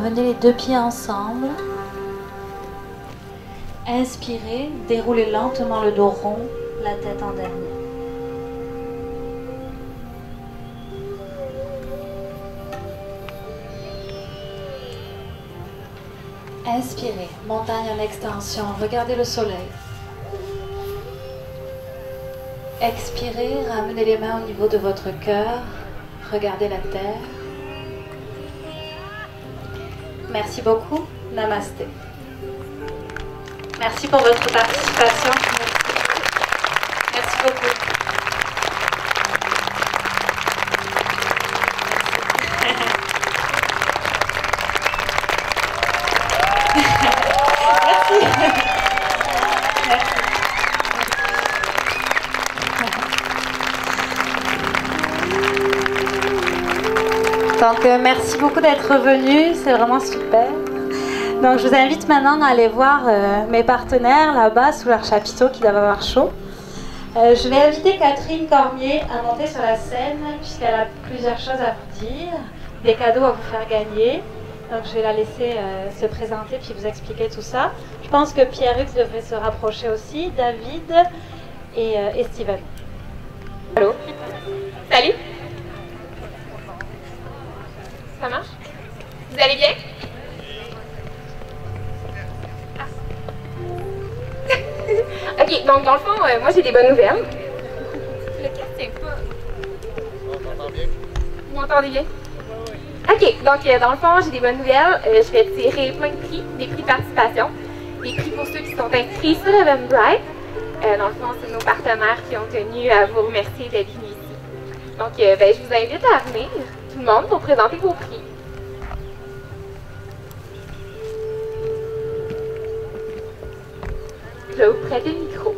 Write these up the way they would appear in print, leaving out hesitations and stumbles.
ramenez les deux pieds ensemble. Inspirez, déroulez lentement le dos rond, la tête en dernier. Inspirez, montagne en extension, regardez le soleil. Expirez, ramenez les mains au niveau de votre cœur, regardez la terre. Merci beaucoup, namasté. Merci pour votre participation. Merci beaucoup. Donc, merci beaucoup d'être venus, c'est vraiment super. Donc, je vous invite maintenant à aller voir mes partenaires là-bas sous leur chapiteau qui doivent avoir chaud. Je vais inviter Catherine Cormier à monter sur la scène puisqu'elle a plusieurs choses à vous dire, des cadeaux à vous faire gagner. Donc, je vais la laisser se présenter puis vous expliquer tout ça. Je pense que Pierre-Hugues devrait se rapprocher aussi, David et Steven. Allô? Salut? Ça marche? Vous allez bien? Ok, donc dans le fond, moi j'ai des bonnes nouvelles. Le casque tient pas. On t'entend bien? Vous m'entendez bien? Ok, donc dans le fond, j'ai des bonnes nouvelles. Je vais tirer plein de prix, des prix de participation, des prix pour ceux qui sont inscrits sur Eventbrite. Dans le fond, c'est nos partenaires qui ont tenu à vous remercier d'être venus ici. Donc, je vous invite à venir, tout le monde, pour présenter vos prix. Je vais vous prêter le micro.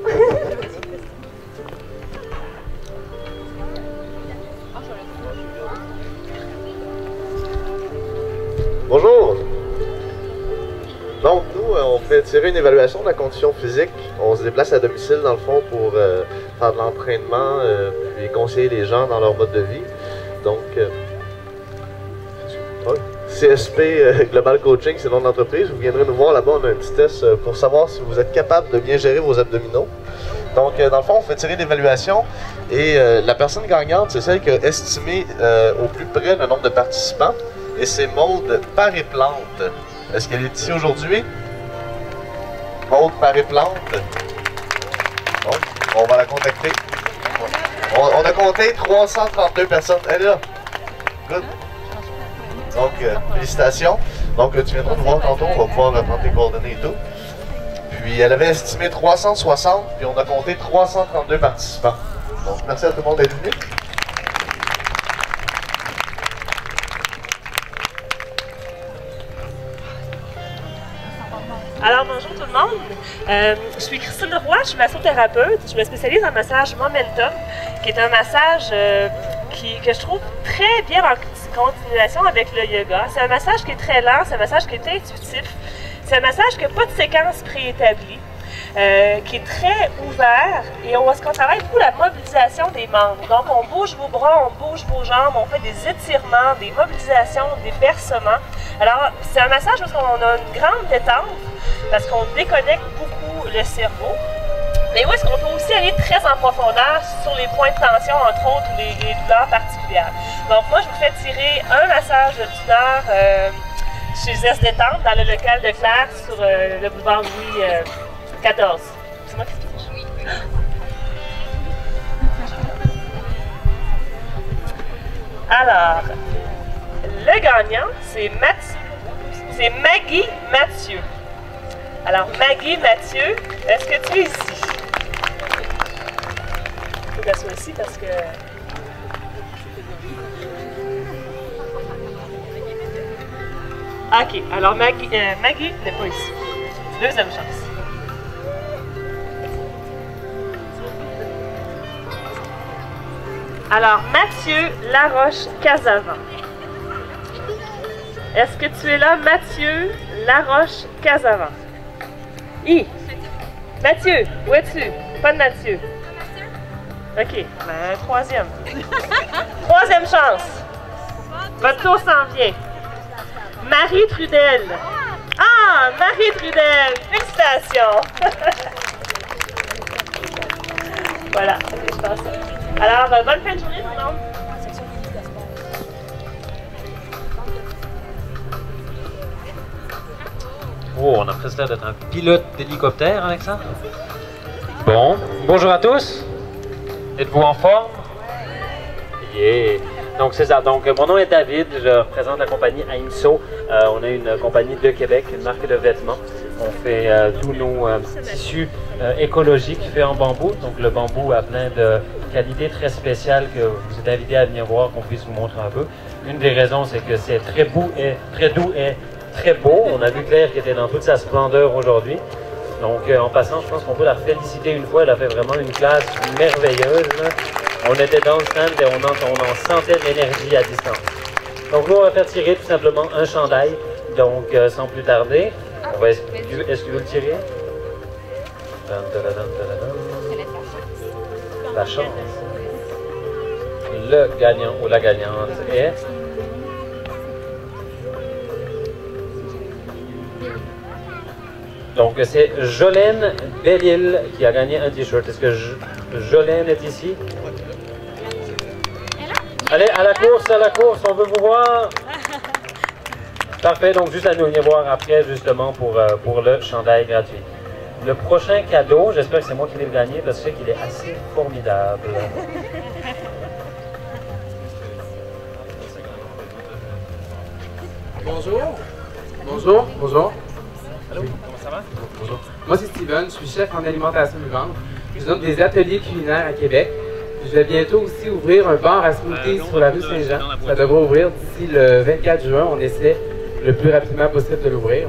Bonjour! Donc, nous, on fait tirer une évaluation de la condition physique. On se déplace à domicile, dans le fond, pour faire de l'entraînement, puis conseiller les gens dans leur mode de vie. Donc, CSP Global Coaching, c'est le nom de l'entreprise. Vous viendrez nous voir là-bas, on a un petit test pour savoir si vous êtes capable de bien gérer vos abdominaux. Donc, dans le fond, on fait tirer l'évaluation et la personne gagnante, c'est celle qui a estimé au plus près le nombre de participants. Et c'est Maude Paré-Plante. Est-ce qu'elle est ici aujourd'hui? Maude Paré-Plante. Bon, on va la contacter. On a compté 332 personnes. Elle est là. Good. Donc, félicitations. Donc, tu viendras nous voir tantôt. On va pouvoir prendre tes coordonnées et tout. Puis, elle avait estimé 360, puis on a compté 332 participants. Donc, merci à tout le monde d'être venu. Alors, bonjour tout le monde. Je suis Christine Roy, je suis massothérapeute. Je me spécialise en massage Momentum, qui est un massage que je trouve très bien en continuation avec le yoga. C'est un massage qui est très lent, c'est un massage qui est intuitif. C'est un massage qui n'a pas de séquence préétablie, qui est très ouvert et où est-ce qu'on travaille beaucoup la mobilisation des membres. Donc, on bouge vos bras, on bouge vos jambes, on fait des étirements, des mobilisations, des bercements. Alors, c'est un massage où on a une grande détente parce qu'on déconnecte beaucoup le cerveau. Mais où est-ce qu'on peut aussi aller très en profondeur sur les points de tension, entre autres, ou les douleurs particulières. Donc, moi, je vous fais tirer un massage d'une heure chez Zest Détente, dans le local de Claire, sur le boulevard Louis XIV. C'est moi qui touche. Oui. Alors, le gagnant, c'est Maggie Mathieu. Alors, Maggie Mathieu, est-ce que tu es ici? Il faut qu'elle soit ici parce que... OK, alors Maggie n'est pas ici. Deuxième chance. Alors, Mathieu Laroche-Casavant. Est-ce que tu es là, Mathieu Laroche-Casavant? Mathieu, où es-tu? Pas de Mathieu. OK, ben, troisième. Troisième chance. Votre tour s'en vient. Marie Trudel. Ah, Marie Trudel, félicitations. Voilà, je pense. Alors, bonne fin de journée, tout le monde. Oh, on a presque l'air d'être un pilote d'hélicoptère, Alexandre. Bon, bonjour à tous. Êtes-vous en forme? Yeah. Donc c'est ça. Donc mon nom est David, je représente la compagnie Aimso. On est une compagnie de Québec, une marque de vêtements. On fait tous nos tissus écologiques faits en bambou. Donc le bambou a plein de qualités très spéciales que vous êtes invités à venir voir, qu'on puisse vous montrer un peu. Une des raisons, c'est que c'est très doux et très beau. On a vu Claire qui était dans toute sa splendeur aujourd'hui. Donc en passant, je pense qu'on peut la féliciter une fois. Elle a fait vraiment une classe merveilleuse. Là. On était dans le stand et on en sentait l'énergie à distance. Donc nous, on va faire tirer tout simplement un chandail. Donc sans plus tarder, on va est-ce que tu veux le tirer? La chance. Le gagnant ou la gagnante est... Donc c'est Jolène Belle-Île qui a gagné un t-shirt. Est-ce que Jolène est ici? Allez, à la course, on veut vous voir. Parfait, donc juste à nous venir voir après justement pour le chandail gratuit. Le prochain cadeau, j'espère que c'est moi qui vais le gagner parce que je sais qu'il est assez formidable. Bonjour. Bonjour. Bonjour. Allô, comment ça va? Bonjour. Moi c'est Steven, je suis chef en alimentation vivante. Je donne des ateliers culinaires à Québec. Je vais bientôt aussi ouvrir un bar à smoothies sur la rue Saint-Jean. Ça devrait ouvrir d'ici le 24 juin. On essaie le plus rapidement possible de l'ouvrir.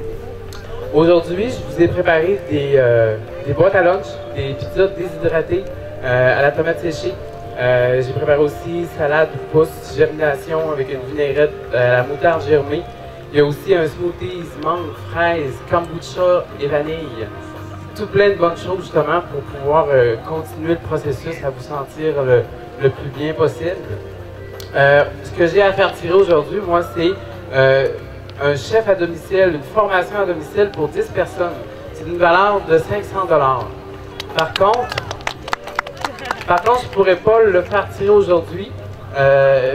Aujourd'hui, je vous ai préparé des boîtes à lunch, des pizzas déshydratées à la tomate séchée. J'ai préparé aussi salade pousse germination avec une vinaigrette à la moutarde germée. Il y a aussi un smoothies mangue, fraise, kombucha et vanille. Tout plein de bonnes choses justement pour pouvoir continuer le processus à vous sentir le plus bien possible. Ce que j'ai à faire tirer aujourd'hui, moi, c'est un chef à domicile, une formation à domicile pour 10 personnes. C'est d'une valeur de 500 $. Par contre, je ne pourrais pas le faire tirer aujourd'hui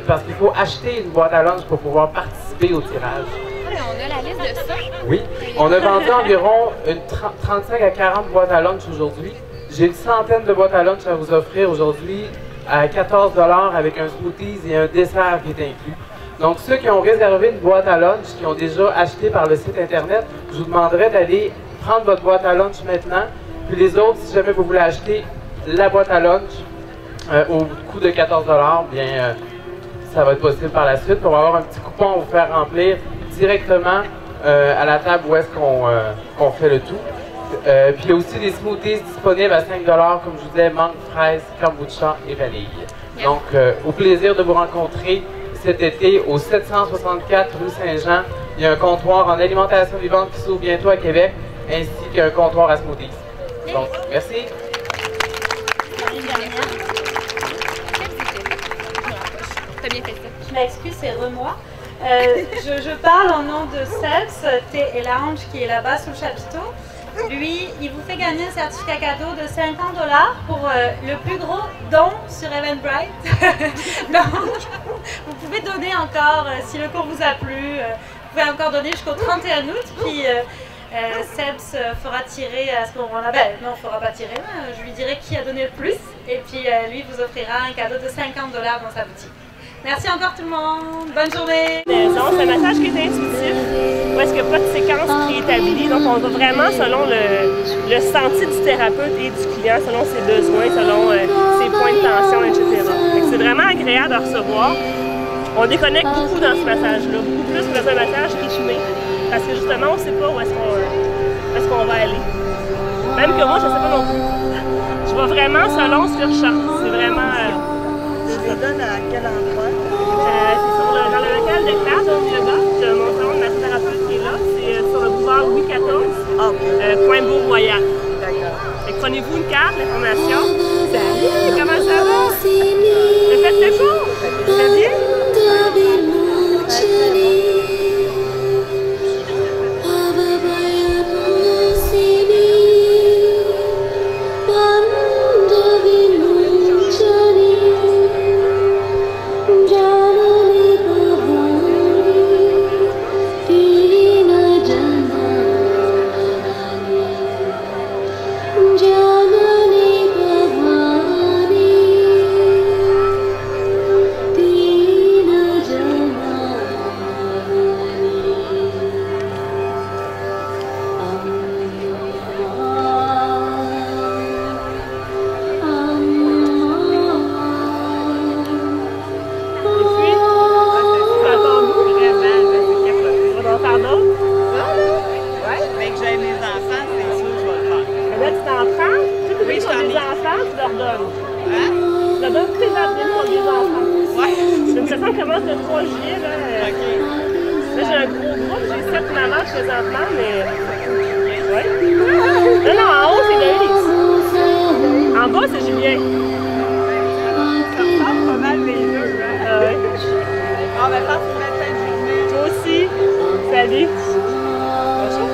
parce qu'il faut acheter une boîte à lunch pour pouvoir participer au tirage. On a la liste de ça. Oui, on a vendu environ 35 à 40 boîtes à lunch aujourd'hui. J'ai une centaine de boîtes à lunch à vous offrir aujourd'hui à 14 $ avec un smoothies et un dessert qui est inclus. Donc ceux qui ont réservé une boîte à lunch, qui ont déjà acheté par le site internet, je vous demanderai d'aller prendre votre boîte à lunch maintenant. Puis les autres, si jamais vous voulez acheter la boîte à lunch au coût de 14 $, bien ça va être possible par la suite. On va avoir un petit coupon à vous faire remplir directement à la table où est-ce qu'on fait le tout. Puis il y a aussi des smoothies disponibles à 5 $, comme je vous disais, mangue, fraise, kombucha et vanille. Donc, au plaisir de vous rencontrer cet été au 764 rue Saint-Jean. Il y a un comptoir en alimentation vivante qui s'ouvre bientôt à Québec, ainsi qu'un comptoir à smoothies. Donc, merci. T'as bien fait ça. Je m'excuse, c'est Remois. Je parle au nom de Sebs, Thé et Lounge, qui est là-bas sous le chapiteau. Lui, il vous fait gagner un certificat cadeau de 50 $ pour le plus gros don sur Eventbrite. Donc, vous pouvez donner encore, si le cours vous a plu, vous pouvez encore donner jusqu'au 31 août. Puis Sebs fera tirer à ce moment-là. Ben, non, il ne fera pas tirer, je lui dirai qui a donné le plus. Et puis lui vous offrira un cadeau de 50 $ dans sa boutique. Merci encore tout le monde. Bonne journée. C'est un massage qui est intuitif, où est-ce qu'il n'y a pas de séquence préétablie. Donc, on va vraiment selon le senti du thérapeute et du client, selon ses besoins, selon ses points de tension, etc. C'est vraiment agréable à recevoir. On déconnecte beaucoup dans ce massage-là, beaucoup plus que dans un massage rythmé, parce que justement, on ne sait pas où est-ce qu'on va aller. Même que moi, je ne sais pas non plus. Je vais vraiment selon ce que je chante. C'est vraiment... Tu les donnes à quel endroit? C'est dans le local de classe, de mon salon de massothérapeute qui est là. C'est sur le boulevard Louis XIV, Point Beau-Royal. D'accord. Prenez-vous une carte, l'information. Salut, comment ça va? T'as fait le cours? Très bien? tu leur donnes? Tu leur donnes présentement pour des enfants. Ouais. Une session commence le 3 juillet. Là, là j'ai un gros groupe, j'ai 7 mamans présentement, mais... Ouais. Non, en haut, c'est Loïs. En bas, c'est Julien. Ça ressemble pas mal les deux. Ah ouais. Ah, ben, passe une belle fin de journée. Toi aussi. Salut. Bonjour.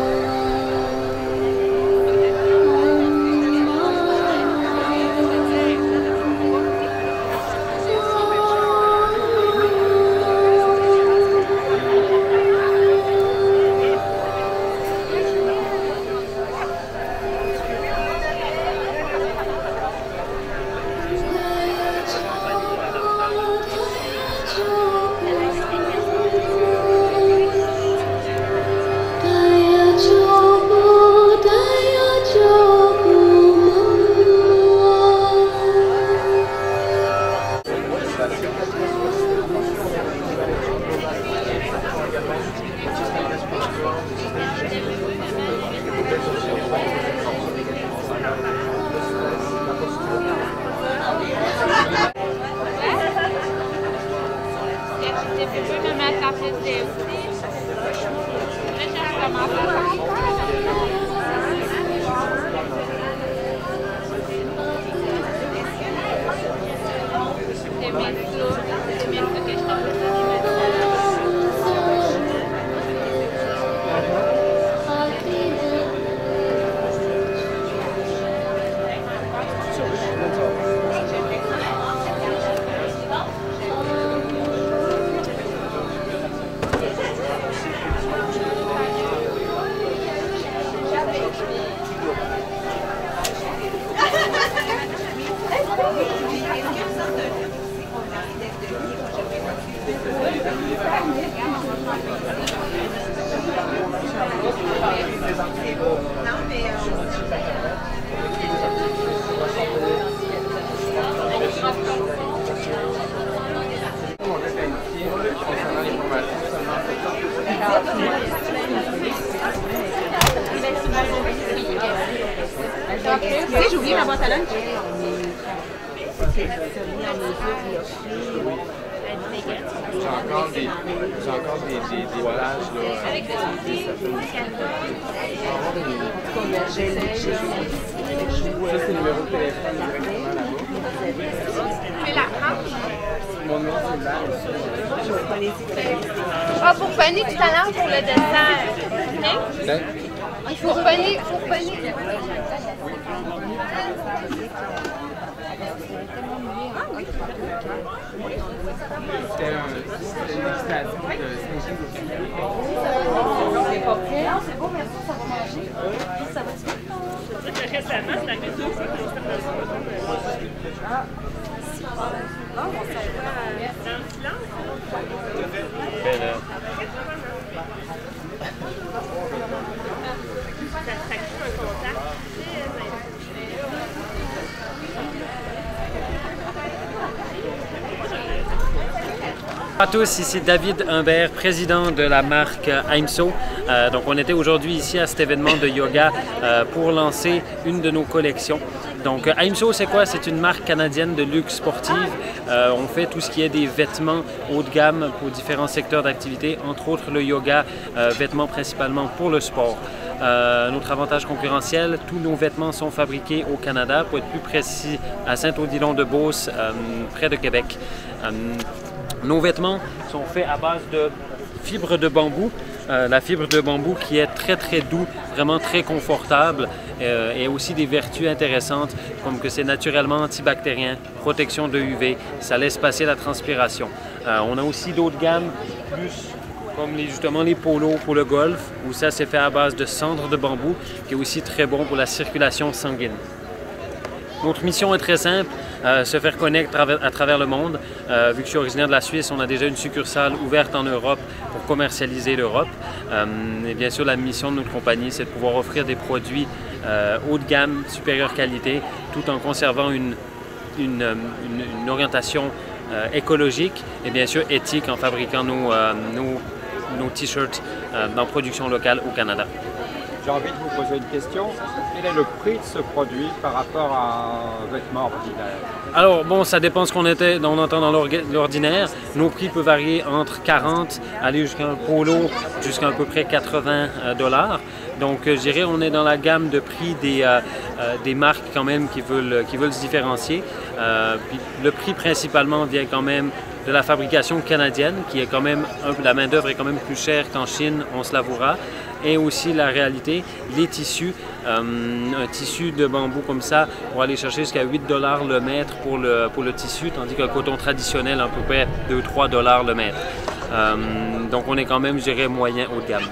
J'ai oublié ma boîte à lunch. J'ai encore des plages là. Avec le ça, c'est le numéro de téléphone directement là-bas. Mais la crampe. Mon numéro de cellulaire aussi. Ah, pour Fanny, tout à l'heure, pour le dessert. Ben, Il faut Fanny, c'était une législation de Saint-Gilles. C'est pas prêt. Non, c'est beau, merci, ça va manger. Ça va-tu? Récemment, c'est arrivé 2 fois que j'ai fait on s'en va dans le silence. Ça crée un contact. Bonjour à tous, ici David Humbert, président de la marque Aimso. Donc on était aujourd'hui ici à cet événement de yoga pour lancer une de nos collections. Donc Aimso, c'est quoi? C'est une marque canadienne de luxe sportive. On fait tout ce qui est des vêtements haut de gamme pour différents secteurs d'activité, entre autres le yoga, vêtements principalement pour le sport. Notre avantage concurrentiel, tous nos vêtements sont fabriqués au Canada, pour être plus précis à Saint-Odilon-de-Beauce, près de Québec. Nos vêtements sont faits à base de fibre de bambou. La fibre de bambou qui est très très doux, vraiment très confortable et aussi des vertus intéressantes comme que c'est naturellement antibactérien, protection de UV, ça laisse passer la transpiration. On a aussi d'autres gammes plus comme justement les polos pour le golf où ça c'est fait à base de cendre de bambou qui est aussi très bon pour la circulation sanguine. Notre mission est très simple, se faire connaître à travers le monde. Vu que je suis originaire de la Suisse, on a déjà une succursale ouverte en Europe pour commercialiser l'Europe. Et bien sûr, la mission de notre compagnie, c'est de pouvoir offrir des produits haut de gamme, supérieure qualité, tout en conservant une orientation écologique et bien sûr éthique en fabriquant nos t-shirts en production locale au Canada. J'ai envie de vous poser une question. Quel est le prix de ce produit par rapport à un vêtement ordinaire? Alors, bon, ça dépend de ce qu'on entend dans l'ordinaire. Nos prix peuvent varier entre 40, aller jusqu'à un polo, jusqu'à à peu près 80 $. Donc, je dirais, on est dans la gamme de prix des marques quand même qui veulent se différencier. Puis le prix principalement vient quand même de la fabrication canadienne, qui est quand même, la main-d'œuvre est quand même plus chère qu'en Chine, on se l'avouera. Et aussi la réalité, les tissus, un tissu de bambou comme ça, pour aller chercher jusqu'à 8 $ le mètre pour le tissu, tandis qu'un coton traditionnel, à peu près 2-3 $ le mètre. Donc on est quand même, je dirais, moyen haut de gamme.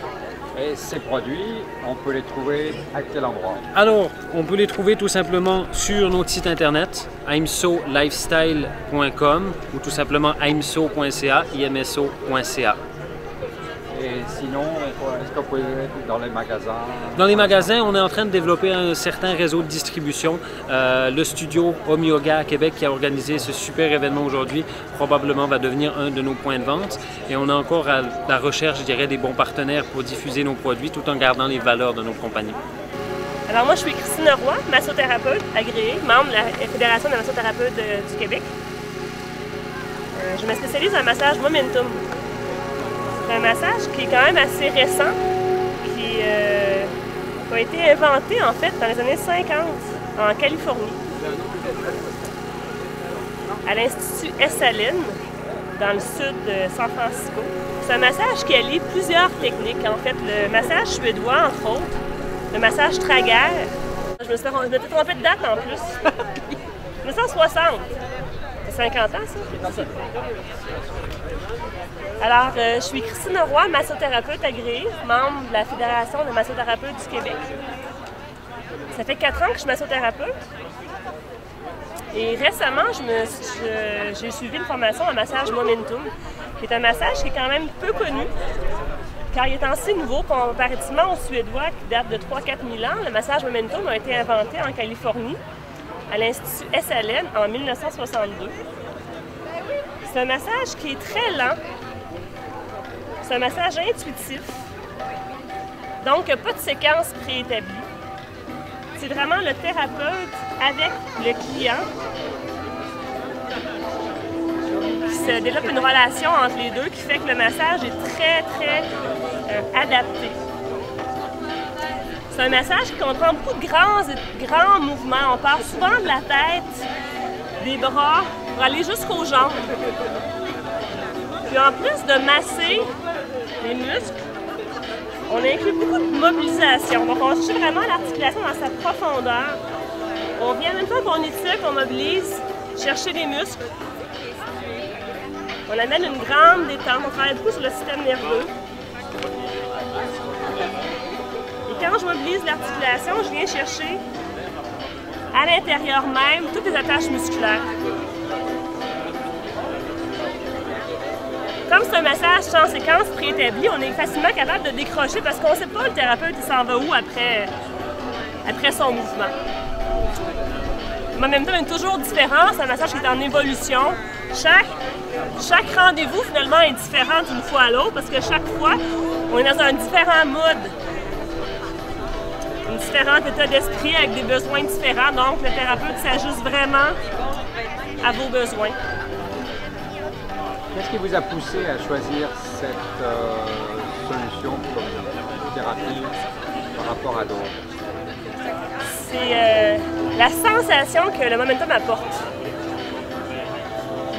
Et ces produits, on peut les trouver à quel endroit? Alors, on peut les trouver tout simplement sur notre site internet, imsolifestyle.com ou tout simplement imso.ca, imso.ca. Et sinon, est-ce qu'on peut être dans les magasins? Dans les magasins, on est en train de développer un certain réseau de distribution. Le studio Home Yoga à Québec qui a organisé ce super événement aujourd'hui probablement va devenir un de nos points de vente. Et on est encore à la recherche, je dirais, des bons partenaires pour diffuser nos produits tout en gardant les valeurs de notre compagnie. Alors moi, je suis Christine Roy, massothérapeute agréée, membre de la Fédération des massothérapeutes du Québec. Je me spécialise en massage Momentum. C'est un massage qui est quand même assez récent, qui a été inventé en fait dans les années 50 en Californie, à l'Institut S. Allen, dans le sud de San Francisco. C'est un massage qui allie plusieurs techniques. En fait, le massage suédois, entre autres, le massage Trager. Je m'étais trompée de date en plus. 1960. C'est 50 ans, ça? Alors, je suis Christine Roy, massothérapeute agréée, membre de la Fédération des massothérapeutes du Québec. Ça fait 4 ans que je suis massothérapeute. Et récemment, j'ai suivi une formation en massage Momentum, qui est un massage qui est quand même peu connu, car il est assez nouveau comparativement au suédois qui date de 3-4 000 ans. Le massage Momentum a été inventé en Californie, à l'Institut S. Allen, en 1962. C'est un massage qui est très lent. C'est un massage intuitif. Donc, il n'y a pas de séquence préétablie. C'est vraiment le thérapeute avec le client qui se développe une relation entre les deux qui fait que le massage est très, très adapté. C'est un massage qui comprend beaucoup de grands mouvements. On part souvent de la tête, des bras, pour aller jusqu'aux jambes. Puis en plus de masser les muscles, on inclut beaucoup de mobilisation. Donc on cherche vraiment l'articulation dans sa profondeur. On vient en même temps qu'on étire, qu'on mobilise, chercher les muscles. On amène une grande détente. On travaille beaucoup sur le système nerveux. Et quand je mobilise l'articulation, je viens chercher à l'intérieur même toutes les attaches musculaires. Comme c'est un massage sans séquence préétablie, on est facilement capable de décrocher parce qu'on ne sait pas le thérapeute il s'en va où après son mouvement. Mais en même temps, il est toujours différent. C'est un massage qui est en évolution. Chaque rendez-vous, finalement, est différent d'une fois à l'autre parce que chaque fois, on est dans un différent mood. Un différent état d'esprit avec des besoins différents. Donc, le thérapeute s'ajuste vraiment à vos besoins. Qu'est-ce qui vous a poussé à choisir cette solution comme thérapie par rapport à d'autres? C'est la sensation que le Momentum apporte.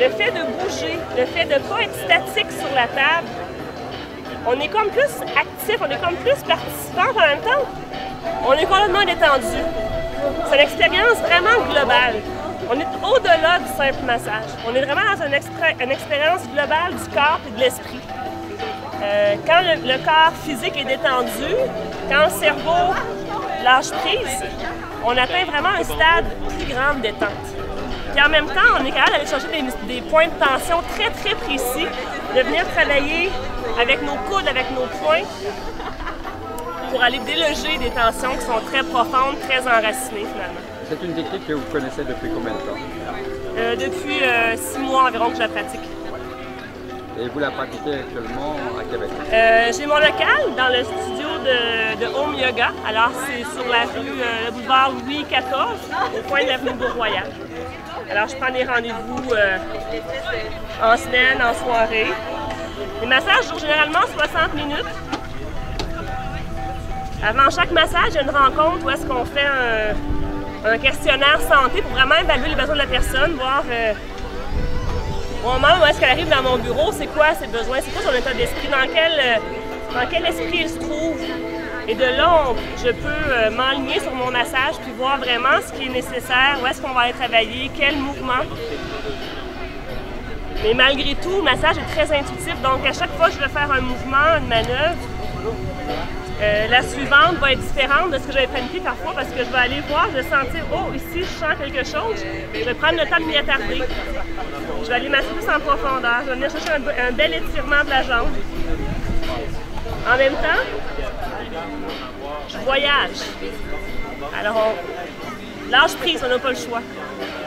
Le fait de bouger, le fait de ne pas être statique sur la table, on est comme plus actif, on est comme plus participant en même temps. On est complètement détendu. C'est une expérience vraiment globale. On est au-delà du simple massage. On est vraiment dans une expérience globale du corps et de l'esprit. Quand le corps physique est détendu, quand le cerveau lâche prise, on atteint vraiment un stade plus grand de détente. Puis en même temps, on est capable d'aller chercher des points de tension très, très précis, de venir travailler avec nos coudes, avec nos poings, pour aller déloger des tensions qui sont très profondes, très enracinées finalement. C'est une technique que vous connaissez depuis combien de temps? Depuis 6 mois environ que je la pratique. Et vous la pratiquez actuellement à Québec? J'ai mon local dans le studio de Home Yoga. Alors, c'est sur la rue, le boulevard Louis XIV, au coin de l'avenue Beau-Royal. Alors, je prends des rendez-vous en semaine, en soirée. Les massages durent généralement 60 minutes. Avant chaque massage, il y a une rencontre où est-ce qu'on fait un questionnaire santé pour vraiment évaluer les besoins de la personne, voir au moment où est-ce qu'elle arrive dans mon bureau, c'est quoi ses besoins, c'est quoi son état d'esprit, dans quel esprit il se trouve. Et de là, je peux m'aligner sur mon massage puis voir vraiment ce qui est nécessaire, où est-ce qu'on va aller travailler, quel mouvement. Mais malgré tout, le massage est très intuitif, donc à chaque fois que je vais faire un mouvement, une manœuvre, la suivante va être différente de ce que j'avais planifié parfois parce que je vais aller voir, je vais sentir, oh, ici, je sens quelque chose. Je vais prendre le temps de m'y attarder. Je vais aller masser plus en profondeur. Je vais venir chercher un bel étirement de la jambe. En même temps, je voyage. Alors, lâche prise, on n'a pas le choix.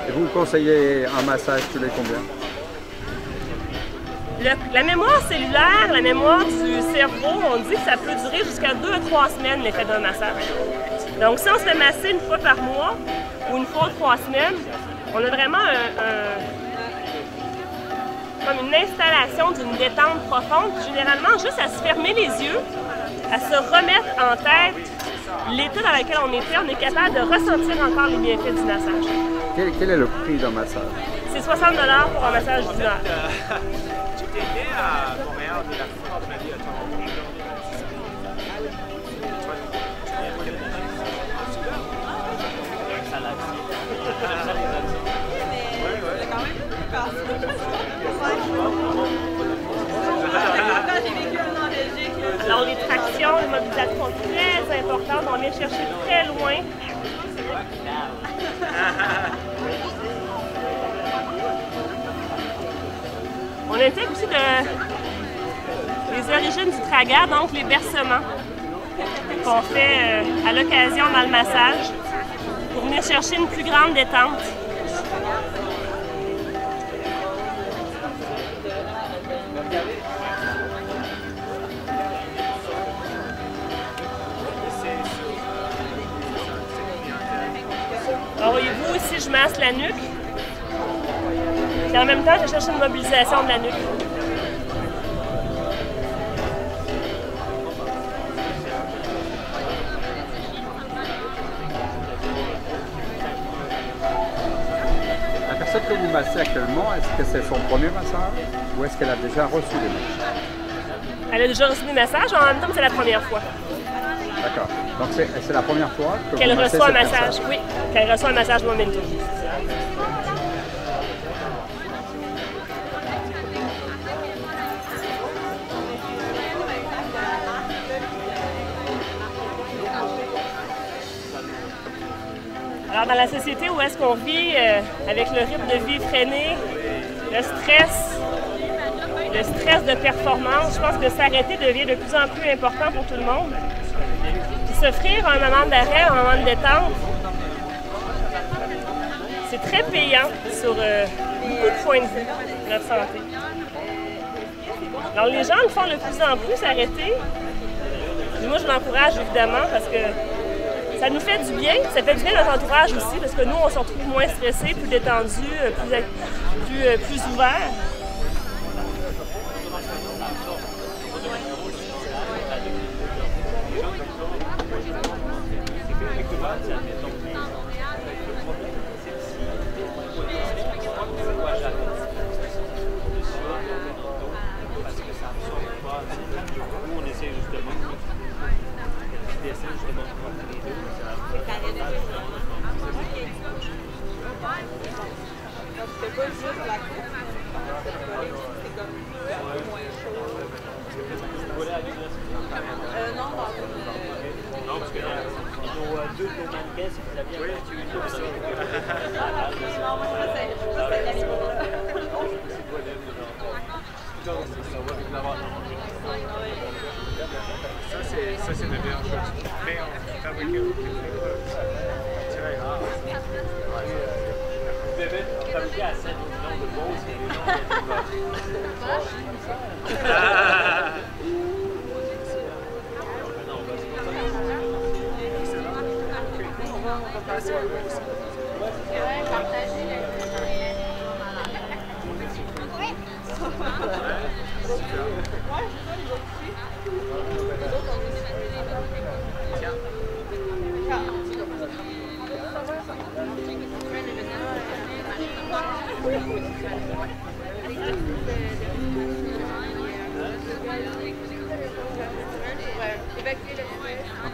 Et vous conseillez un massage tous les combien? La mémoire cellulaire, la mémoire du cerveau, on dit que ça peut durer jusqu'à 2 à 3 semaines l'effet d'un massage. Donc si on se fait masser une fois par mois ou une fois ou 3 semaines, on a vraiment comme une installation d'une détente profonde. Généralement, juste à se fermer les yeux, à se remettre en tête l'état dans lequel on était, on est capable de ressentir encore les bienfaits du massage. Quel est le prix d'un massage? C'est 60$ pour un massage d'une heure. Alors les tractions, les mobilisations sont très importantes, on vient chercher très loin. On intègre aussi les origines du traga, donc les bercements qu'on fait à l'occasion dans le massage pour venir chercher une plus grande détente. Alors voyez-vous, ici je masse la nuque. Et en même temps, je cherche une mobilisation de la nuque. La personne que vous massez actuellement, est-ce que c'est son premier massage ou est-ce qu'elle a déjà reçu des massages? Elle a déjà reçu des massages, en même temps, c'est la première fois. D'accord. Donc c'est la première fois qu'elle reçoit un massage. Oui, qu'elle reçoit un massage Momento. Alors, dans la société où est-ce qu'on vit, avec le rythme de vie freiné, le stress de performance, je pense que s'arrêter devient de plus en plus important pour tout le monde. Puis s'offrir un moment d'arrêt, un moment de détente, c'est très payant sur beaucoup de points de vue de notre santé. Alors, les gens le font de plus en plus, s'arrêter. Moi, je l'encourage évidemment parce que ça nous fait du bien, ça fait du bien à notre entourage aussi, parce que nous, on se retrouve moins stressés, plus détendus, plus ouverts. Ça, c'est la meilleure chose. Mais on fabrique c'est très rare. Vous devez fabriquer à 7 millions de pauses et des noms de Donc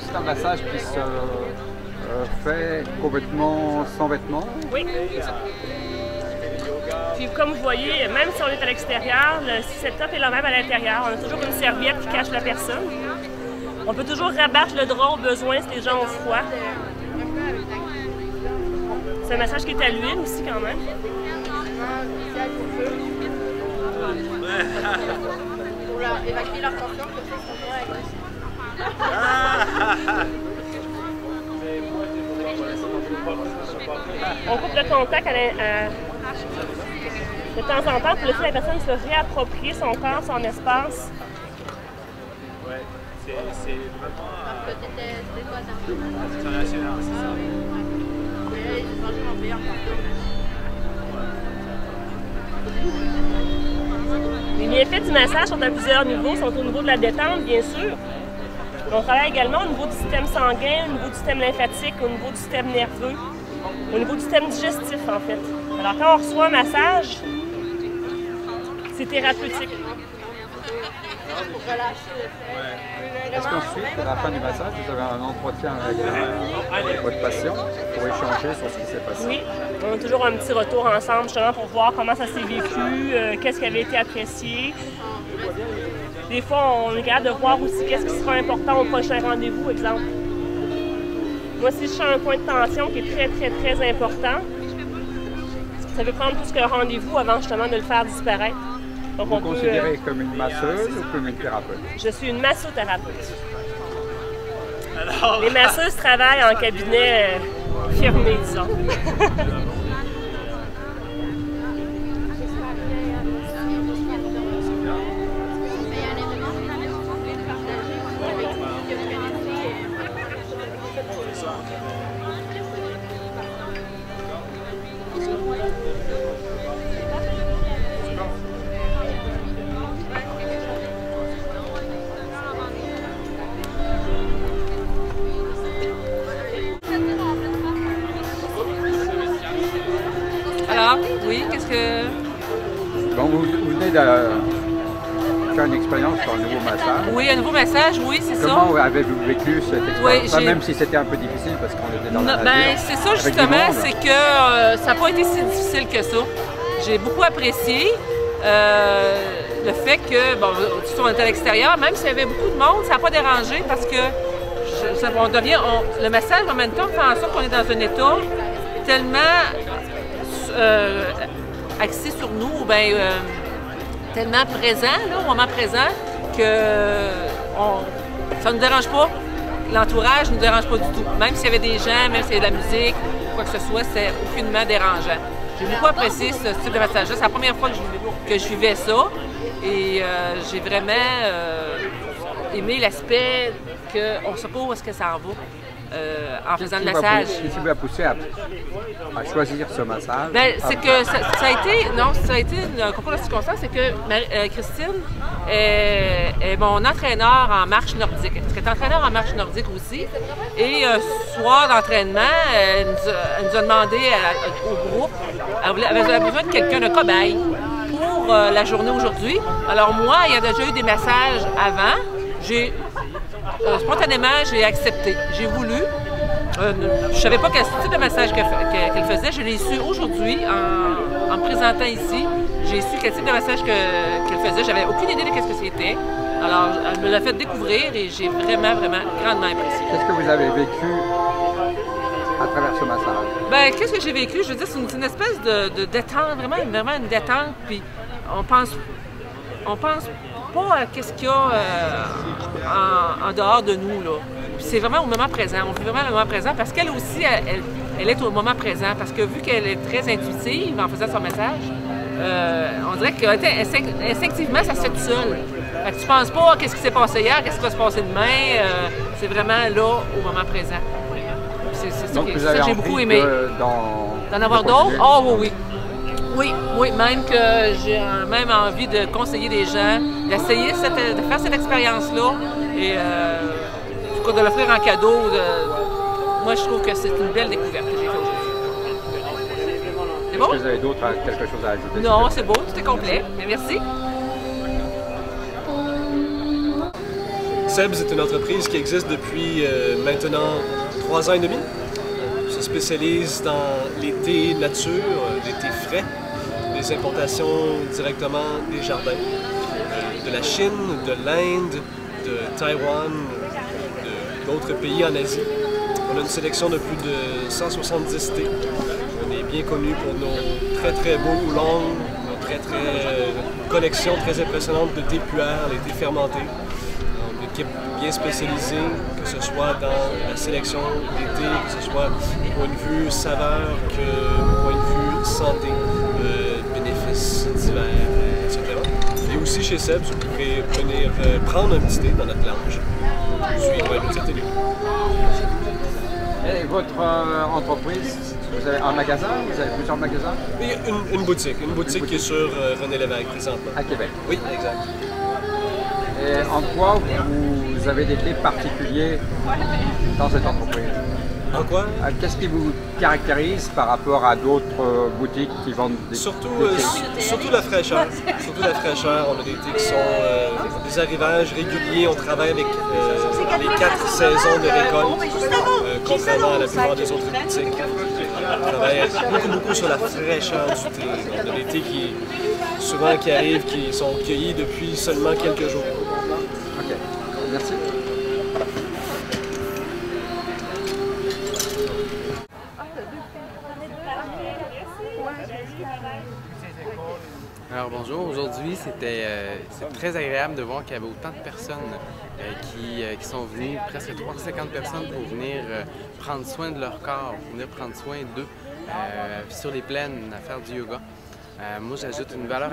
c'est un massage qui se fait complètement sans vêtements. Oui. Puis comme vous voyez, même si on est à l'extérieur, le setup est le même à l'intérieur. On a toujours une serviette qui cache la personne. On peut toujours rabattre le drap au besoin si les gens ont froid. C'est un massage qui est à l'huile aussi quand même. Pour évacuer leur tension, comme ça, ils sont bien agressifs. On coupe le contact de temps en temps pour laisser la personne se réapproprier son corps, son espace. Ouais, c'est vraiment C'était quoi ça? international, c'est ça. J'ai mangé mon meilleur partout. Les bienfaits du massage sont à plusieurs niveaux, sont au niveau de la détente, bien sûr. On travaille également au niveau du système sanguin, au niveau du système lymphatique, au niveau du système nerveux, au niveau du système digestif, en fait. Alors, quand on reçoit un massage, c'est thérapeutique. Est-ce qu'ensuite, à la fin du massage, vous avez un entretien avec votre patient pour échanger sur ce qui s'est passé? Oui, on a toujours un petit retour ensemble justement pour voir comment ça s'est vécu, qu'est-ce qui avait été apprécié. Des fois, on est capable de voir aussi qu'est-ce qui sera important au prochain rendez-vous, exemple. Moi, si je sens un point de tension qui est très, très, très important, ça veut prendre plus qu'un rendez-vous avant justement de le faire disparaître. Donc, vous considérez comme une masseuse ou comme une thérapeute? Je suis une massothérapeute. Les masseuses travaillent en cabinet fermé, disons. Alors, oui, qu'est-ce que... Bon, vous venez de faire une expérience sur un nouveau massage. Oui, un nouveau massage, oui, c'est ça. Comment avez-vous vécu cette expérience? Oui, même si c'était un peu difficile parce qu'on était dans la nature. Ben, c'est ça justement, c'est que ça n'a pas été si difficile que ça. J'ai beaucoup apprécié le fait que, bon, on était à l'extérieur, même s'il y avait beaucoup de monde, ça n'a pas dérangé parce que le massage en même temps fait en sorte qu'on est dans un état tellement axé sur nous, ben, tellement présent, là, au moment présent, que ça ne nous dérange pas. L'entourage ne nous dérange pas du tout. Même s'il y avait des gens, même s'il y avait de la musique, quoi que ce soit, c'est aucunement dérangeant. J'ai beaucoup apprécié ce type de massage-là. C'est la première fois que je vivais ça. Et j'ai vraiment aimé l'aspect qu'on ne sait pas où est-ce que ça en va. En faisant le massage. Qu'est-ce qui vous a poussé à choisir ce massage? Ben, c'est que ça a été un concours de circonstances, c'est que Christine est mon entraîneur en marche nordique. Elle est entraîneur en marche nordique aussi. Et soir d'entraînement, elle nous a demandé au groupe, elle avait besoin de quelqu'un, de cobaye, pour la journée aujourd'hui. Alors moi, il y a déjà eu des massages avant. Spontanément, j'ai accepté. J'ai voulu. Je ne savais pas quel type de massage qu'elle faisait. Je l'ai su aujourd'hui en me présentant ici. J'ai su quel type de massage qu'elle faisait. J'avais aucune idée de ce que c'était. Alors, elle me l'a fait découvrir et j'ai vraiment, vraiment grandement apprécié. Qu'est-ce que vous avez vécu à travers ce massage? Ben, qu'est-ce que j'ai vécu? Je veux dire, c'est une espèce de détente, vraiment une détente. Puis on pense pas à qu'est-ce qu'il y a en dehors de nous, là. C'est vraiment au moment présent. On vit vraiment le moment présent parce qu'elle aussi, elle est au moment présent. Parce que vu qu'elle est très intuitive en faisant son massage, on dirait qu'instinctivement, ça se fait tout seul. Fait que tu penses pas à qu'est-ce qui s'est passé hier, qu'est-ce qui va se passer demain. C'est vraiment là, au moment présent. C'est ça Donc, que vous avez j'ai envie beaucoup aimé. D'en avoir d'autres? Oh oui, oui. Oui, même que j'ai même envie de conseiller des gens d'essayer de faire cette expérience-là et de l'offrir en cadeau. Moi, je trouve que c'est une belle découverte que j'ai faite aujourd'hui. C'est bon? Est-ce que vous avez quelque chose à ajouter? Non, c'est beau, tout est complet. Mais merci. Sebs est une entreprise qui existe depuis maintenant 3 ans et demi. On se spécialise dans les thés nature, les thés frais, les importations directement des jardins, de la Chine, de l'Inde, de Taïwan, d'autres pays en Asie. On a une sélection de plus de 170 thés. On est bien connu pour nos très beaux oolongs, nos collection très impressionnante de thés puers, les thés fermentés. Une équipe bien spécialisée, que ce soit dans la sélection des thés, que ce soit du point de vue saveur, que du point de vue santé, bénéfices divers, etc. Et aussi chez Sebs, vous pourrez venir prendre un petit thé dans notre lounge, suivre un petit atelier. Et votre entreprise, vous avez un magasin? Vous avez plusieurs magasins? Oui, une boutique qui est sur René Lévesque présentement. À Québec? Oui, exact. Et en quoi vous avez des thés particuliers dans cette entreprise? En quoi? Qu'est-ce qui vous caractérise par rapport à d'autres boutiques qui vendent des thés? Surtout la fraîcheur. Surtout la fraîcheur. On a des thés qui sont des arrivages réguliers. On travaille avec les 4 saisons de récolte, contrairement à la plupart des autres boutiques. On travaille beaucoup sur la fraîcheur du thé. On a des thés qui arrivent, qui sont cueillis depuis seulement quelques jours. Ok, merci. Alors bonjour, aujourd'hui c'est très agréable de voir qu'il y avait autant de personnes qui sont venues, presque 350 personnes pour venir prendre soin de leur corps, venir prendre soin d'eux sur les plaines à faire du yoga. Moi j'ajoute une valeur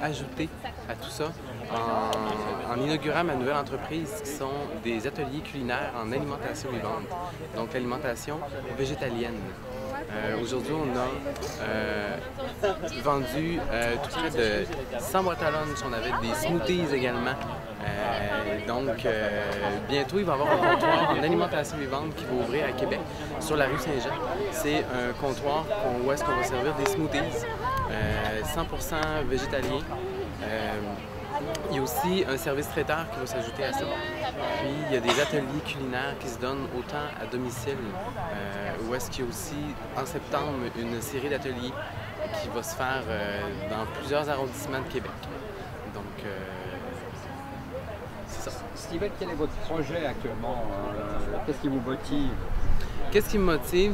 ajoutée à tout ça en inaugurant ma nouvelle entreprise qui sont des ateliers culinaires en alimentation vivante, donc l'alimentation végétalienne. Aujourd'hui, on a vendu tout près de 100 boîtes à lunch. On avait des smoothies également. Bientôt, il va y avoir un comptoir en alimentation vivante qui va ouvrir à Québec, sur la rue Saint-Jean. C'est un comptoir où est-ce qu'on va servir des smoothies 100% végétaliens. Il y a aussi un service traiteur qui va s'ajouter à ça. Puis il y a des ateliers culinaires qui se donnent autant à domicile, où est-ce qu'il y a aussi en septembre une série d'ateliers qui va se faire dans plusieurs arrondissements de Québec. Donc c'est ça. Steven, quel est votre projet actuellement? Qu'est-ce qui vous motive? Qu'est-ce qui me motive,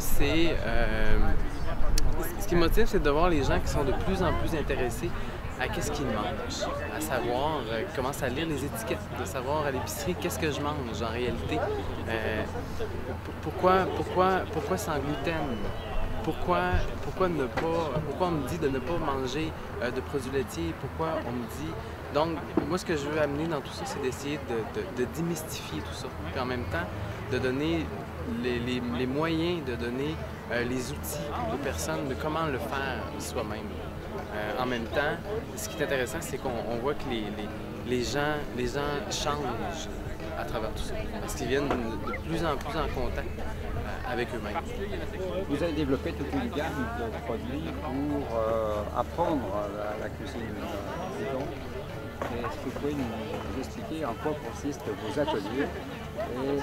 c'est de voir les gens qui sont de plus en plus intéressés à qu'est-ce qu'ils mangent, à savoir commence à lire les étiquettes, de savoir à l'épicerie qu'est-ce que je mange en réalité, pourquoi sans gluten, pourquoi on me dit de ne pas manger de produits laitiers, pourquoi on me dit... Donc moi ce que je veux amener dans tout ça, c'est d'essayer de démystifier tout ça, puis en même temps de donner les moyens, de donner les outils aux personnes de comment le faire soi-même. En même temps, ce qui est intéressant, c'est qu'on voit que les gens changent à travers tout ça, parce qu'ils viennent de plus en plus en contact avec eux-mêmes. Vous avez développé toute une gamme de produits pour apprendre la cuisine maison. Est-ce que vous pouvez nous expliquer en quoi consistent vos ateliers et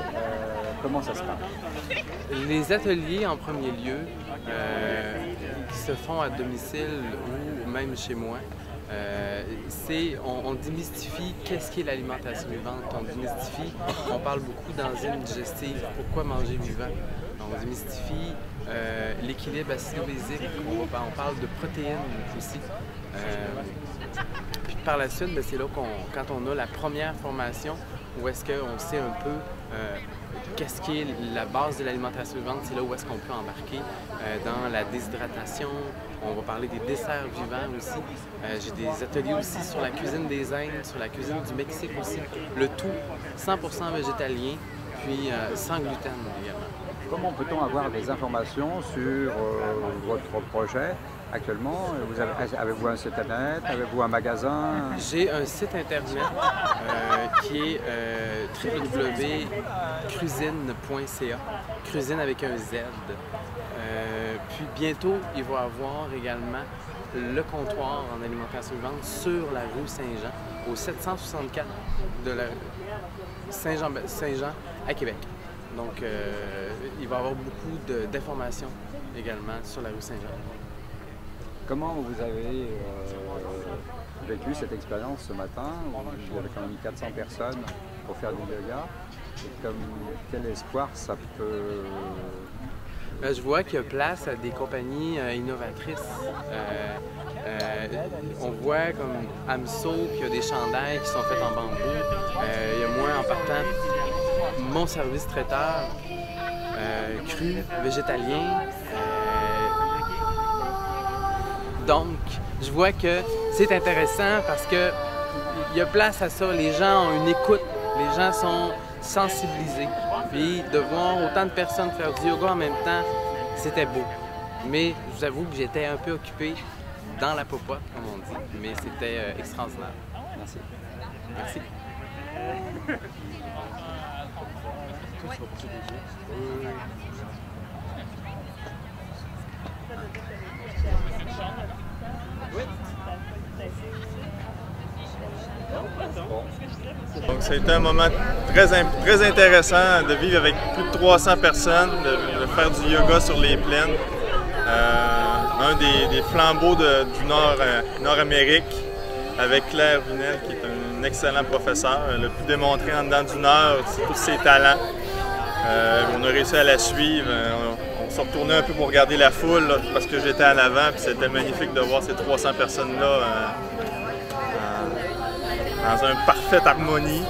comment ça se passe? Les ateliers, en premier lieu, qui se font à domicile ou même chez moi, on démystifie qu'est-ce qu'est l'alimentation vivante. On démystifie, on parle beaucoup d'enzymes digestives, pourquoi manger vivant. On démystifie l'équilibre acido-basique, on parle de protéines aussi. Puis par la suite, c'est là quand on a la première formation, où est-ce qu'on sait un peu qu'est-ce qui est la base de l'alimentation vivante, c'est là où est-ce qu'on peut embarquer dans la déshydratation. On va parler des desserts vivants aussi. J'ai des ateliers aussi sur la cuisine des Indes, sur la cuisine du Mexique aussi. Le tout 100% végétalien, puis sans gluten également. comment peut-on avoir des informations sur votre projet actuellement? Avez-vous un site internet? Avez-vous un magasin? J'ai un site internet qui est www.cruzine.ca, Cruzine avec un Z. Puis bientôt, il va y avoir également le comptoir en alimentation vivante sur la rue Saint-Jean, au 764 de la rue Saint-Jean à Québec. Donc, il va y avoir beaucoup d'informations également sur la rue Saint-Jean. Comment vous avez vécu cette expérience ce matin? Vous avez quand même 400 personnes pour faire du yoga. Et quel espoir ça peut... Je vois qu'il y a place à des compagnies innovatrices. On voit comme AMSO, qu'il y a des chandails qui sont faits en bambou. Il y a moi en partant mon service traiteur, cru, végétalien. Donc, je vois que c'est intéressant parce qu'il y a place à ça. Les gens ont une écoute, les gens sont sensibilisés. Puis de voir autant de personnes faire du yoga en même temps, c'était beau. Mais je vous avoue que j'étais un peu occupé dans la popote, comme on dit. Mais c'était extraordinaire. Merci. Merci. Donc, ça a été un moment très intéressant de vivre avec plus de 300 personnes, de faire du yoga sur les plaines. Un des flambeaux du Nord-Amérique, avec Claire Vinel, qui est un excellent professeur. Elle a pu démontrer en dedans d'une heure tous ses talents. On a réussi à la suivre. On s'est retourné un peu pour regarder la foule là, parce que j'étais en avant, puis c'était magnifique de voir ces 300 personnes-là dans une parfaite harmonie.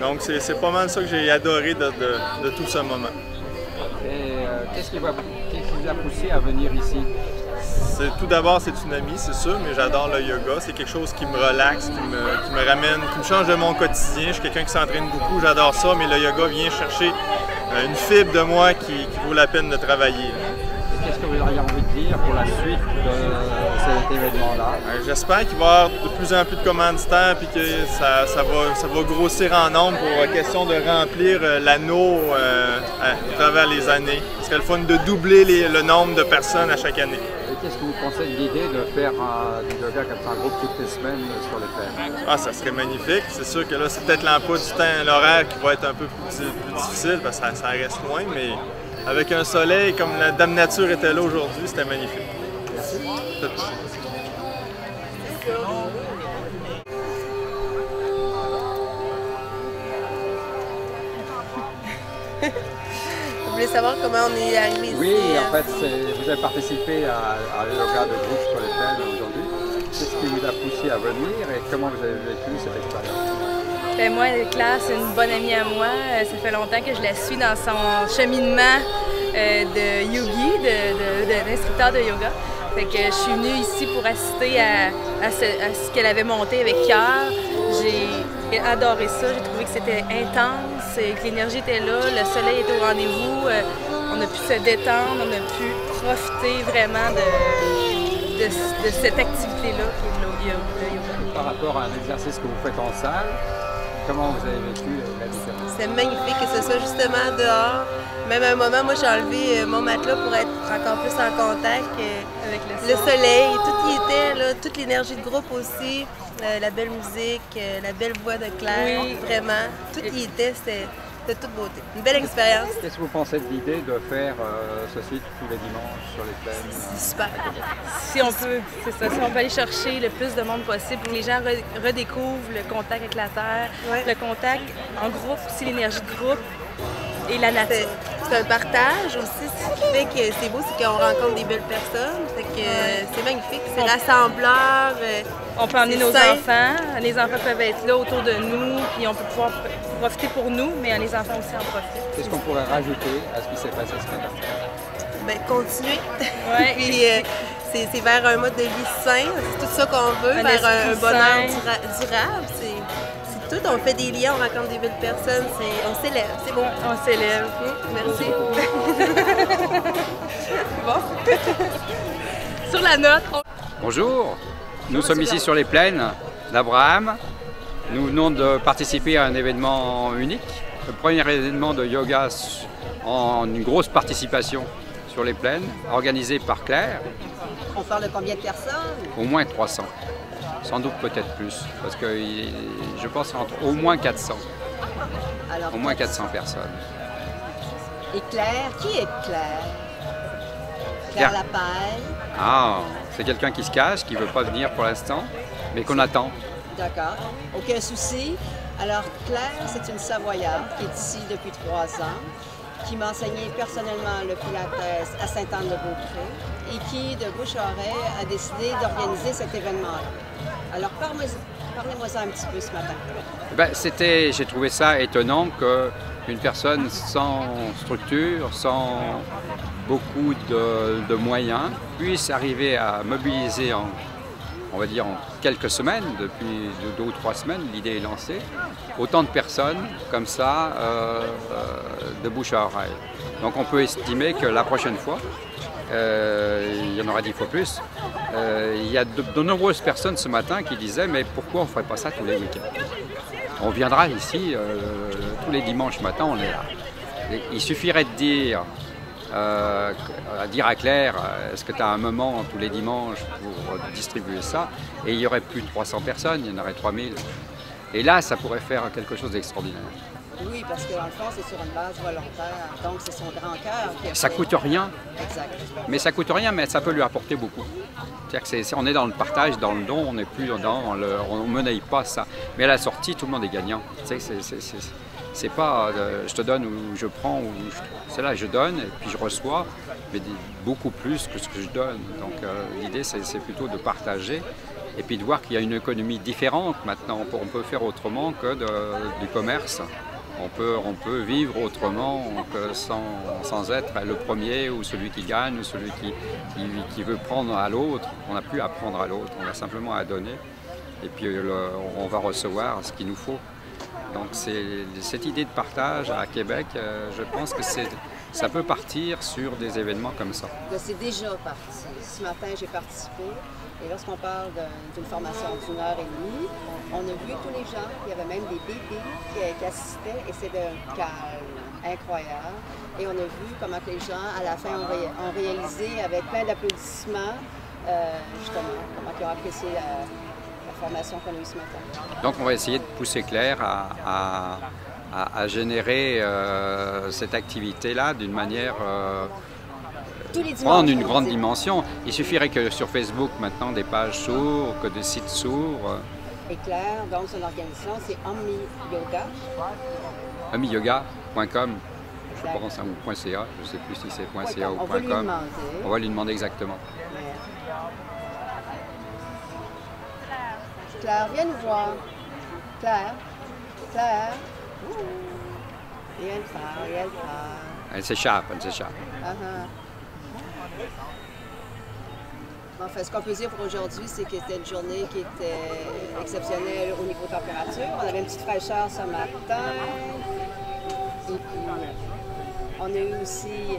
Donc c'est pas mal ça que j'ai adoré de tout ce moment. Et qu'est-ce qui vous a poussé à venir ici? Tout d'abord, c'est une amie, c'est sûr, mais j'adore le yoga. C'est quelque chose qui me relaxe, qui me ramène, qui me change de mon quotidien. Je suis quelqu'un qui s'entraîne beaucoup, j'adore ça, mais le yoga vient chercher une fibre de moi qui vaut la peine de travailler. Qu'est-ce que vous auriez envie de dire pour la suite de cet événement-là? J'espère qu'il va y avoir de plus en plus de commanditaires et que ça va grossir en nombre pour question de remplir l'anneau à travers les années. Ce serait le fun de doubler le nombre de personnes à chaque année. Et qu'est-ce que vous pensez de l'idée de faire du yoga comme ça en groupe toutes les semaines sur les plaines? Ah, ça serait magnifique. C'est sûr que là, c'est peut-être l'emploi du temps, l'horaire qui va être un peu plus difficile parce que ça reste loin, mais avec un soleil comme la Dame Nature était là aujourd'hui, c'était magnifique. Merci. Vous voulez savoir comment on est arrivé ici? Oui, en fait, vous avez participé à yoga de groupe sur les plaines aujourd'hui. Qu'est-ce qui vous a poussé à venir et comment vous avez vécu cette expérience? Ben moi, Claire, c'est une bonne amie à moi. Ça fait longtemps que je la suis dans son cheminement de yogi, d'instructeur de yoga. Fait que je suis venue ici pour assister à ce qu'elle avait monté avec cœur. J'ai adoré ça, j'ai trouvé que c'était intense, que l'énergie était là, le soleil était au rendez-vous. On a pu se détendre, on a pu profiter vraiment de cette activité-là qui est le yoga. Par rapport à un exercice que vous faites en salle, comment vous avez vécu la différence? C'est magnifique que ce soit justement dehors. Même à un moment, moi j'ai enlevé mon matelas pour être encore plus en contact avec le soleil. Tout y était, là, toute l'énergie de groupe aussi, la belle musique, la belle voix de Claire, oui. Vraiment. Tout y était, c'était de toute beauté. Une belle expérience. Qu'est-ce que vous pensez de l'idée de faire ceci tous les dimanches sur les plaines? C'est super. Si on peut, c'est ça. Si on peut aller chercher le plus de monde possible pour que les gens redécouvrent le contact avec la terre, ouais. Le contact en groupe, aussi l'énergie de groupe et la nature. C'est un partage aussi. Ce qui fait que c'est beau, c'est qu'on rencontre des belles personnes. Fait que c'est magnifique. C'est rassembleur. On peut emmener nos enfants. Les enfants peuvent être là autour de nous, puis on peut pouvoir profiter pour nous, mais les enfants aussi en profitent. Qu'est-ce qu'on pourrait rajouter à ce qui s'est passé ce matin? Bien, continuer. Ouais. Puis c'est vers un mode de vie sain. C'est tout ça qu'on veut, vers un bonheur durable. C'est tout. On fait des liens, on rencontre des belles personnes. On s'élève, c'est bon. On s'élève. Merci. Bon. Sur la note. Bonjour, nous sommes ici sur les plaines d'Abraham. Nous venons de participer à un événement unique, le premier événement de yoga en une grosse participation sur les plaines, organisé par Claire. On parle de combien de personnes? Au moins 300, sans doute peut-être plus, parce que je pense entre au moins 400. Alors, au moins 400 personnes. Et Claire, qui est Claire? Claire Lapaille. Ah, c'est quelqu'un qui se cache, qui ne veut pas venir pour l'instant, mais qu'on attend. D'accord, aucun souci. Alors Claire, c'est une Savoyarde qui est ici depuis 3 ans, qui m'a enseigné personnellement le Pilates à Sainte-Anne-de-Beaupré et qui, de bouche-à-oreille, a décidé d'organiser cet événement-là. Alors parlez-moi ça un petit peu ce matin. Ben, j'ai trouvé ça étonnant qu'une personne sans structure, sans beaucoup de moyens, puisse arriver à mobiliser on va dire en quelques semaines, depuis 2 ou 3 semaines, l'idée est lancée, autant de personnes comme ça, de bouche à oreille. Donc on peut estimer que la prochaine fois, il y en aura 10 fois plus. Il y a de nombreuses personnes ce matin qui disaient « mais pourquoi on ne ferait pas ça tous les week-ends ?» On viendra ici, tous les dimanches matin, on est là. Il suffirait de dire à Claire, est-ce que tu as un moment tous les dimanches pour distribuer ça? Et il y aurait plus de 300 personnes, il y en aurait 3000. Et là, ça pourrait faire quelque chose d'extraordinaire. Oui, parce que dans le fond, c'est sur une base volontaire, donc c'est son grand cœur qui a ça coûte rien. Exact. Mais ça coûte rien, mais ça peut lui apporter beaucoup. C'est-à-dire que on est dans le partage, dans le don, on n'est plus on ne monnaie pas ça. Mais à la sortie, tout le monde est gagnant. C'est pas je te donne ou je prends, c'est là je donne et puis je reçois, mais beaucoup plus que ce que je donne. Donc l'idée c'est plutôt de partager et puis de voir qu'il y a une économie différente maintenant. On peut faire autrement que du commerce. On peut vivre autrement que sans être le premier ou celui qui gagne ou celui qui veut prendre à l'autre. On n'a plus à prendre à l'autre, on a simplement à donner et puis on va recevoir ce qu'il nous faut. Donc cette idée de partage à Québec, je pense que ça peut partir sur des événements comme ça. C'est déjà parti. Ce matin, j'ai participé et lorsqu'on parle d'une formation d'1 heure et demie, on a vu tous les gens, il y avait même des bébés qui assistaient et c'est d'un calme incroyable. Et on a vu comment les gens, à la fin, ont réalisé avec plein d'applaudissements, justement, comment ils ont apprécié la formation qu'on a eue ce matin. Donc on va essayer de pousser Claire à générer cette activité-là d'une manière prendre une grande dimension. Il suffirait que sur Facebook maintenant des pages s'ouvrent, que des sites s'ouvrent. Et Claire, donc son organisation, c'est Omni Yoga. OmniYoga.com, je pense, ou .ca, je ne sais plus si c'est .ca ou .com. On va lui demander exactement. Claire, viens nous voir. Claire. Claire. Et elle parle, et elle parle. Elle s'échappe, elle s'échappe. Enfin, ce qu'on peut dire pour aujourd'hui, c'est que c'était une journée qui était exceptionnelle au niveau température. On avait une petite fraîcheur ce matin. Et puis, on a eu aussi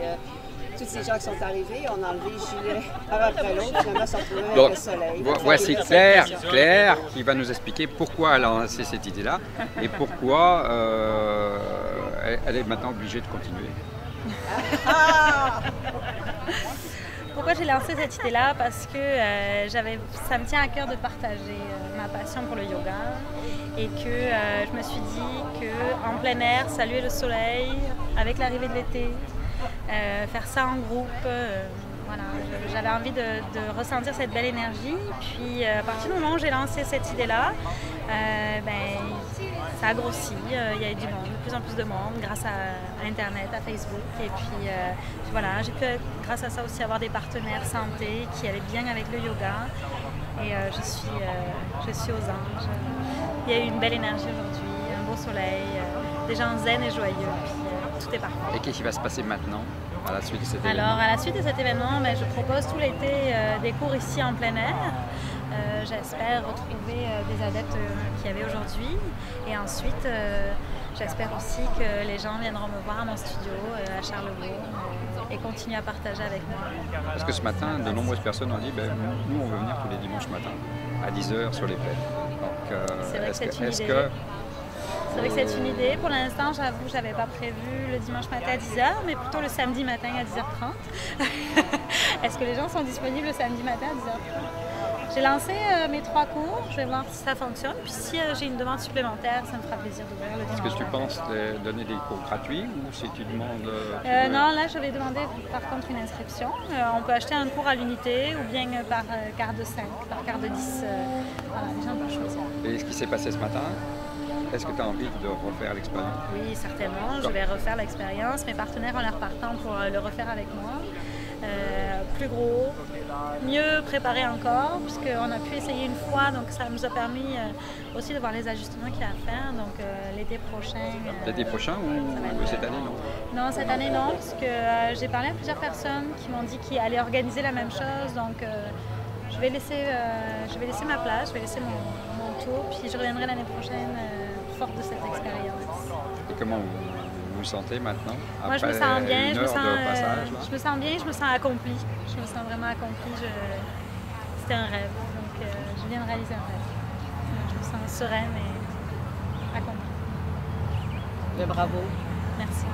tous ces gens qui sont arrivés. On a enlevé les gilets un après l'autre. Finalement, se retrouver avec le soleil. Voici Claire qui va nous expliquer pourquoi elle a lancé cette idée-là et pourquoi elle est maintenant obligée de continuer. Pourquoi j'ai lancé cette idée-là? Parce que ça me tient à cœur de partager ma passion pour le yoga et que je me suis dit qu'en plein air, saluer le soleil avec l'arrivée de l'été, faire ça en groupe, voilà, j'avais envie de ressentir cette belle énergie. Puis à partir du moment où j'ai lancé cette idée-là, ça a grossi, il y a eu du monde, de plus en plus de monde grâce à Internet, à Facebook. Et puis voilà, j'ai pu grâce à ça aussi avoir des partenaires santé qui allaient bien avec le yoga. Et je suis aux anges. Il y a eu une belle énergie aujourd'hui, un beau soleil, des gens zen et joyeux, puis tout est parfait. Et qu'est-ce qui va se passer maintenant, à la suite de cet événement? Alors, à la suite de cet événement, je propose tout l'été des cours ici en plein air. J'espère retrouver des adeptes qu'il y avait aujourd'hui. Et ensuite, j'espère aussi que les gens viendront me voir à mon studio à Charlebourg et continuer à partager avec moi. Parce que ce matin, de nombreuses personnes ont dit nous, on veut venir tous les dimanches matin à 10h sur les plaines. Donc, c'est vrai que c'est une idée. C'est vrai que c'est une idée. Pour l'instant, j'avoue, je n'avais pas prévu le dimanche matin à 10h, mais plutôt le samedi matin à 10h30. Est-ce que les gens sont disponibles le samedi matin à 10h30? J'ai lancé mes 3 cours, je vais voir si ça fonctionne. Puis si j'ai une demande supplémentaire, ça me fera plaisir d'ouvrir le dimanche. Est-ce que tu penses donner des cours gratuits ou si tu demandes... Non, là je vais demander par contre une inscription. On peut acheter un cours à l'unité ou bien par quart de 5, par quart de 10. Voilà, les gens peuvent choisir. Et ce qui s'est passé ce matin, est-ce que tu as envie de refaire l'expérience? Oui, certainement. Je vais refaire l'expérience. Mes partenaires ont l'air partants pour le refaire avec moi. Plus gros, mieux préparé encore, puisqu'on a pu essayer une fois, donc ça nous a permis aussi de voir les ajustements qu'il y a à faire. Donc l'été prochain... L'été prochain ou cette année, non? Non, cette année, non, parce que j'ai parlé à plusieurs personnes qui m'ont dit qu'ils allaient organiser la même chose. Donc je vais laisser ma place, je vais laisser mon tour, puis je reviendrai l'année prochaine forte de cette expérience. Et comment vous sentez maintenant? Moi, je me sens bien, je me sens bien, je me sens accomplie. Je me sens vraiment accomplie. C'était un rêve, donc je viens de réaliser un rêve. Donc, je me sens sereine et accomplie. Bravo. Merci.